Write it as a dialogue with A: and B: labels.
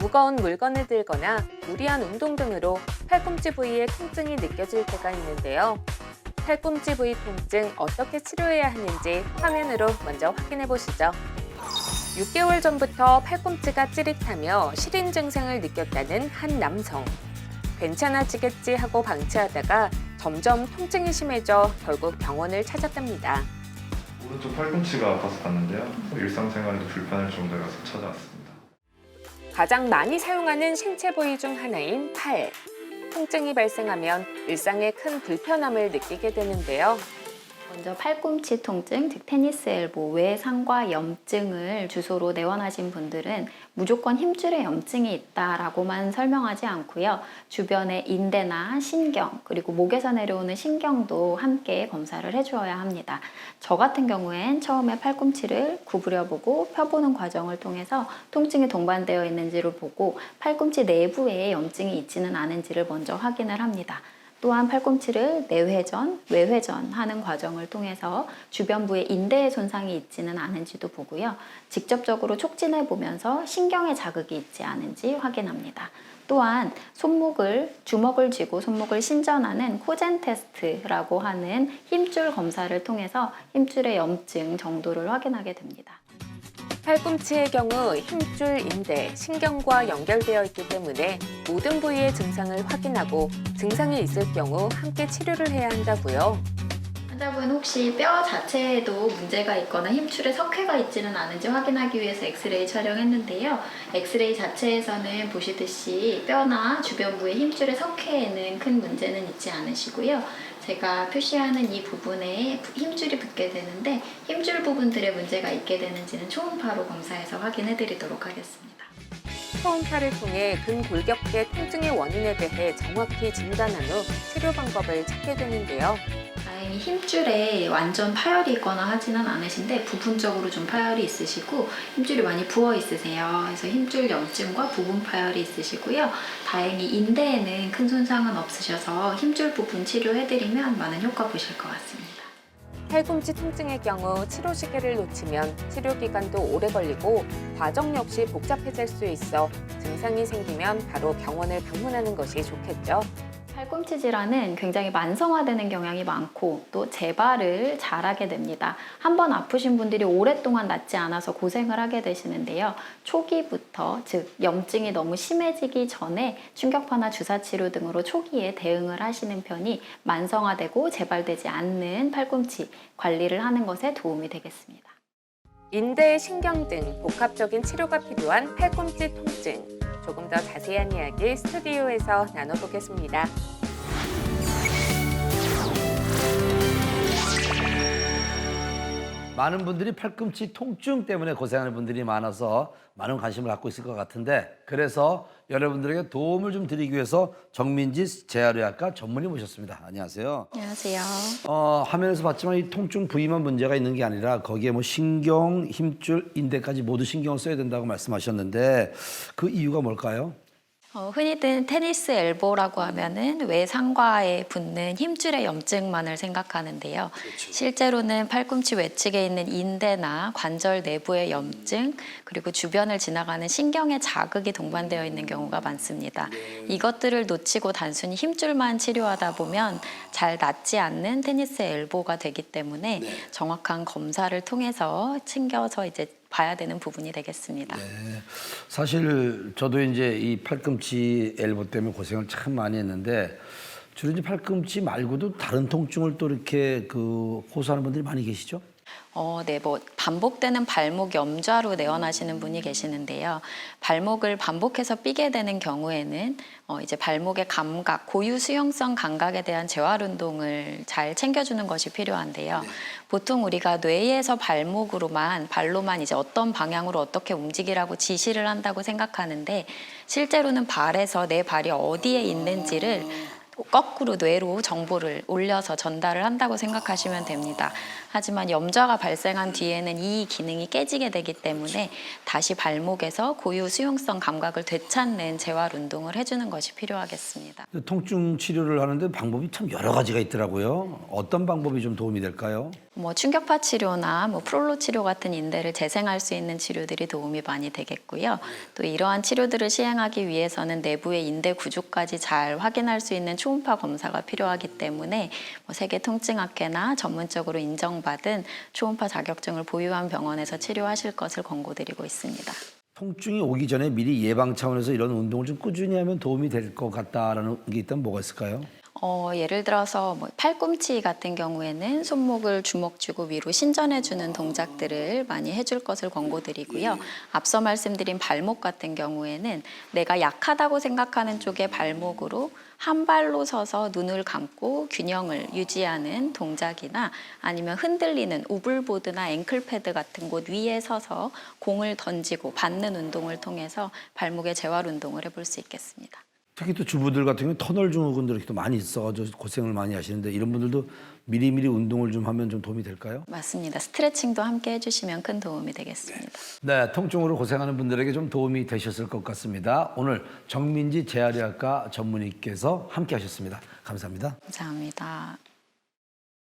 A: 무거운 물건을 들거나 무리한 운동 등으로 팔꿈치 부위에 통증이 느껴질 때가 있는데요. 팔꿈치 부위 통증 어떻게 치료해야 하는지 화면으로 먼저 확인해 보시죠. 6개월 전부터 팔꿈치가 찌릿하며 시린 증상을 느꼈다는 한 남성. 괜찮아지겠지 하고 방치하다가 점점 통증이 심해져 결국 병원을 찾았답니다.
B: 오른쪽 팔꿈치가 아파서 갔는데요. 일상생활에도 불편할 정도라서 찾아왔습니다.
A: 가장 많이 사용하는 신체 부위 중 하나인 팔. 통증이 발생하면 일상에 큰 불편함을 느끼게 되는데요.
C: 먼저 팔꿈치 통증, 즉 테니스 엘보, 외상과 염증을 주소로 내원하신 분들은 무조건 힘줄에 염증이 있다라고만 설명하지 않고요. 주변의 인대나 신경, 그리고 목에서 내려오는 신경도 함께 검사를 해주어야 합니다. 저 같은 경우엔 처음에 팔꿈치를 구부려보고 펴보는 과정을 통해서 통증이 동반되어 있는지를 보고 팔꿈치 내부에 염증이 있지는 않은지를 먼저 확인을 합니다. 또한 팔꿈치를 내회전, 외회전 하는 과정을 통해서 주변부에 인대의 손상이 있지는 않은지도 보고요. 직접적으로 촉진해 보면서 신경의 자극이 있지 않은지 확인합니다. 또한 주먹을 쥐고 손목을 신전하는 코젠 테스트라고 하는 힘줄 검사를 통해서 힘줄의 염증 정도를 확인하게 됩니다.
A: 팔꿈치의 경우 힘줄, 인대, 신경과 연결되어 있기 때문에 모든 부위의 증상을 확인하고 증상이 있을 경우 함께 치료를 해야 한다고요.
C: 환자분 혹시 뼈 자체에도 문제가 있거나 힘줄에 석회가 있지는 않은지 확인하기 위해서 엑스레이 촬영했는데요. 엑스레이 자체에서는 보시듯이 뼈나 주변부의 힘줄의 석회에는 큰 문제는 있지 않으시고요. 제가 표시하는 이 부분에 힘줄이 붙게 되는데 힘줄 부분들에 문제가 있게 되는지는 초음파로 검사해서 확인해 드리도록 하겠습니다.
A: 초음파를 통해 근골격계 통증의 원인에 대해 정확히 진단한 후 치료 방법을 찾게 되는데요.
C: 다행히 힘줄에 완전 파열이 있거나 하지는 않으신데 부분적으로 좀 파열이 있으시고 힘줄이 많이 부어 있으세요. 그래서 힘줄 염증과 부분 파열이 있으시고요. 다행히 인대에는 큰 손상은 없으셔서 힘줄 부분 치료해드리면 많은 효과 보실 것 같습니다.
A: 팔꿈치 통증의 경우 치료 시기를 놓치면 치료 기간도 오래 걸리고 과정 역시 복잡해질 수 있어 증상이 생기면 바로 병원을 방문하는 것이 좋겠죠.
C: 팔꿈치 질환은 굉장히 만성화되는 경향이 많고 또 재발을 잘하게 됩니다. 한번 아프신 분들이 오랫동안 낫지 않아서 고생을 하게 되시는데요. 초기부터, 즉 염증이 너무 심해지기 전에 충격파나 주사치료 등으로 초기에 대응을 하시는 편이 만성화되고 재발되지 않는 팔꿈치 관리를 하는 것에 도움이 되겠습니다.
A: 인대, 신경 등 복합적인 치료가 필요한 팔꿈치 통증. 조금 더 자세한 이야기 스튜디오에서 나눠보겠습니다.
D: 많은 분들이 팔꿈치 통증 때문에 고생하는 분들이 많아서 많은 관심을 갖고 있을 것 같은데 그래서 여러분들에게 도움을 좀 드리기 위해서 정민지 재활의학과 전문의 모셨습니다. 안녕하세요.
C: 안녕하세요.
D: 화면에서 봤지만 이 통증 부위만 문제가 있는 게 아니라 거기에 뭐 신경, 힘줄, 인대까지 모두 신경을 써야 된다고 말씀하셨는데 그 이유가 뭘까요?
C: 흔히들 테니스 엘보라고 하면은 외상과에 붙는 힘줄의 염증만을 생각하는데요.
D: 그렇죠.
C: 실제로는 팔꿈치 외측에 있는 인대나 관절 내부의 염증, 그리고 주변을 지나가는 신경의 자극이 동반되어 있는 경우가 많습니다. 이것들을 놓치고 단순히 힘줄만 치료하다 보면 잘 낫지 않는 테니스 엘보가 되기 때문에 정확한 검사를 통해서 챙겨서 이제 봐야 되는 부분이 되겠습니다.
D: 네. 사실 저도 이제 이 팔꿈치 엘보 때문에 고생을 참 많이 했는데 주로 이제 팔꿈치 말고도 다른 통증을 또 이렇게 호소하는 분들이 많이 계시죠?
C: 네, 반복되는 발목 염좌로 내원하시는 분이 계시는데요. 발목을 반복해서 삐게 되는 경우에는 이제 발목의 감각, 고유 수용성 감각에 대한 재활 운동을 잘 챙겨주는 것이 필요한데요. 보통 우리가 뇌에서 발로만 이제 어떤 방향으로 어떻게 움직이라고 지시를 한다고 생각하는데 실제로는 발에서 내 발이 어디에 있는지를 거꾸로 뇌로 정보를 올려서 전달을 한다고 생각하시면 됩니다. 하지만 염좌가 발생한 뒤에는 이 기능이 깨지게 되기 때문에 다시 발목에서 고유 수용성 감각을 되찾는 재활 운동을 해주는 것이 필요하겠습니다.
D: 통증 치료를 하는데 방법이 참 여러 가지가 있더라고요. 어떤 방법이 좀 도움이 될까요?
C: 충격파 치료나 프롤로 치료 같은 인대를 재생할 수 있는 치료들이 도움이 많이 되겠고요. 또 이러한 치료들을 시행하기 위해서는 내부의 인대 구조까지 잘 확인할 수 있는 초음파 검사가 필요하기 때문에 세계통증학회나 전문적으로 인정받은 초음파 자격증을 보유한 병원에서 치료하실 것을 권고드리고 있습니다.
D: 통증이 오기 전에 미리 예방 차원에서 이런 운동을 좀 꾸준히 하면 도움이 될 것 같다라는 게 있다면 뭐가 있을까요?
C: 예를 들어서 팔꿈치 같은 경우에는 손목을 주먹 쥐고 위로 신전해주는 동작들을 많이 해줄 것을 권고드리고요. 앞서 말씀드린 발목 같은 경우에는 내가 약하다고 생각하는 쪽의 발목으로 한 발로 서서 눈을 감고 균형을 유지하는 동작이나 아니면 흔들리는 우블보드나 앵클패드 같은 곳 위에 서서 공을 던지고 받는 운동을 통해서 발목의 재활 운동을 해볼 수 있겠습니다.
D: 특히 또 주부들 같은 경우는 터널 증후군들이 또 많이 있어가지고 고생을 많이 하시는데 이런 분들도 미리미리 운동을 좀 하면 좀 도움이 될까요?
C: 맞습니다. 스트레칭도 함께 해주시면 큰 도움이 되겠습니다.
D: 네, 통증으로 고생하는 분들에게 좀 도움이 되셨을 것 같습니다. 오늘 정민지 재활의학과 전문의께서 함께 하셨습니다. 감사합니다.
C: 감사합니다.